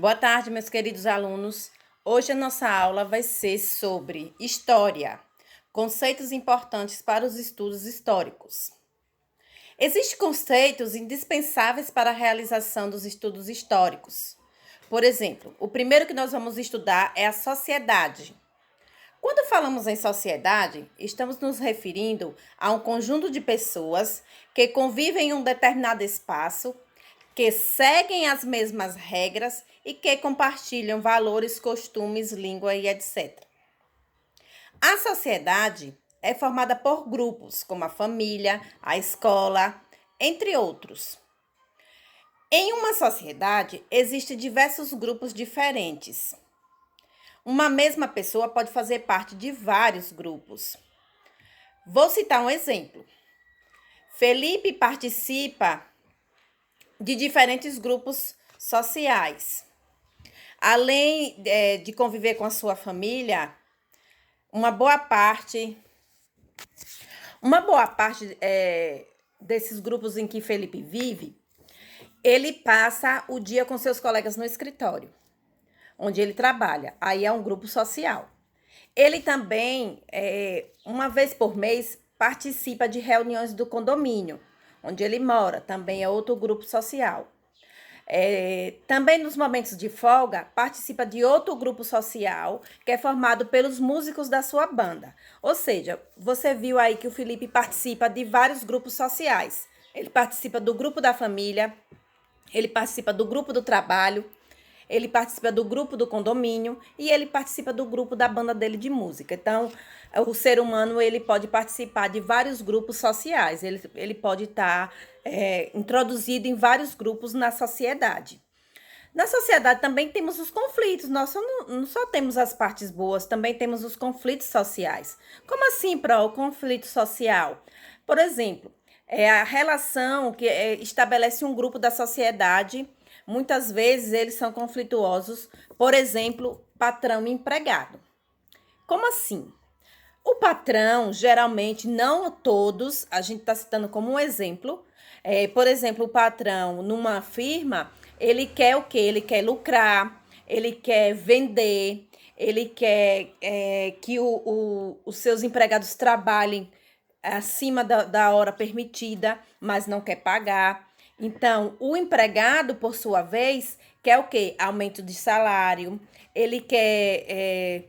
Boa tarde, meus queridos alunos. Hoje a nossa aula vai ser sobre história, conceitos importantes para os estudos históricos. Existem conceitos indispensáveis para a realização dos estudos históricos. Por exemplo, o primeiro que nós vamos estudar é a sociedade. Quando falamos em sociedade, estamos nos referindo a um conjunto de pessoas que convivem em um determinado espaço, que seguem as mesmas regras e que compartilham valores, costumes, língua e etc. A sociedade é formada por grupos, como a família, a escola, entre outros. Em uma sociedade, existem diversos grupos diferentes. Uma mesma pessoa pode fazer parte de vários grupos. Vou citar um exemplo. Felipe participa de diferentes grupos sociais. Além de conviver com a sua família, uma boa parte desses grupos em que Felipe vive, ele passa o dia com seus colegas no escritório, onde ele trabalha. Aí é um grupo social. Ele também, uma vez por mês, participa de reuniões do condomínio, onde ele mora, também é outro grupo social. Também nos momentos de folga, participa de outro grupo social, que é formado pelos músicos da sua banda. Ou seja, você viu aí que o Felipe participa de vários grupos sociais. Ele participa do grupo da família, ele participa do grupo do trabalho, ele participa do grupo do condomínio e ele participa do grupo da banda dele de música. Então, o ser humano ele pode participar de vários grupos sociais, ele pode estar introduzido em vários grupos na sociedade. Na sociedade também temos os conflitos, nós não só temos as partes boas, também temos os conflitos sociais. Como assim, o conflito social? Por exemplo, é a relação que estabelece um grupo da sociedade. Muitas vezes eles são conflituosos, por exemplo, patrão e empregado. Como assim? O patrão, geralmente, não todos, a gente está citando como um exemplo. Por exemplo, o patrão numa firma, ele quer o quê? Ele quer lucrar, ele quer vender, ele quer que os seus empregados trabalhem acima da hora permitida, mas não quer pagar. Então, o empregado, por sua vez, quer o quê? Aumento de salário, ele quer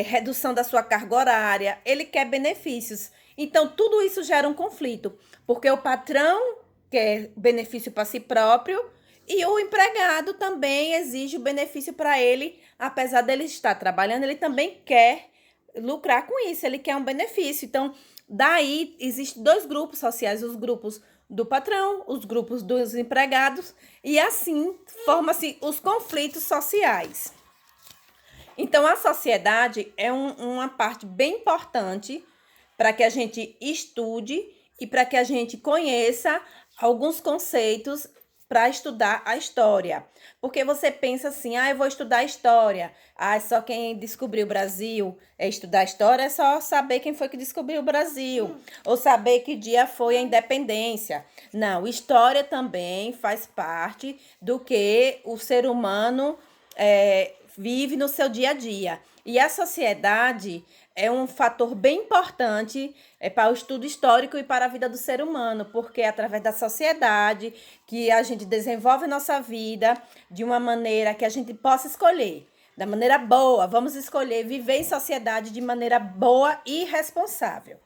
redução da sua carga horária, ele quer benefícios. Então, tudo isso gera um conflito, porque o patrão quer benefício para si próprio e o empregado também exige o benefício para ele, apesar dele estar trabalhando, ele também quer lucrar com isso, ele quer um benefício. Então, daí existem dois grupos sociais, os grupos do patrão, os grupos dos empregados, e assim formam-se os conflitos sociais. Então, a sociedade é uma parte bem importante para que a gente estude e para que a gente conheça alguns conceitos para estudar a história. Porque você pensa assim, eu vou estudar história. Só quem descobriu o Brasil é estudar história, é só saber quem foi que descobriu o Brasil. Ou saber que dia foi a independência. Não, história também faz parte do que o ser humano vive no seu dia a dia. E a sociedade é um fator bem importante para o estudo histórico e para a vida do ser humano, porque é através da sociedade que a gente desenvolve a nossa vida de uma maneira que a gente possa escolher, da maneira boa. Vamos escolher viver em sociedade de maneira boa e responsável.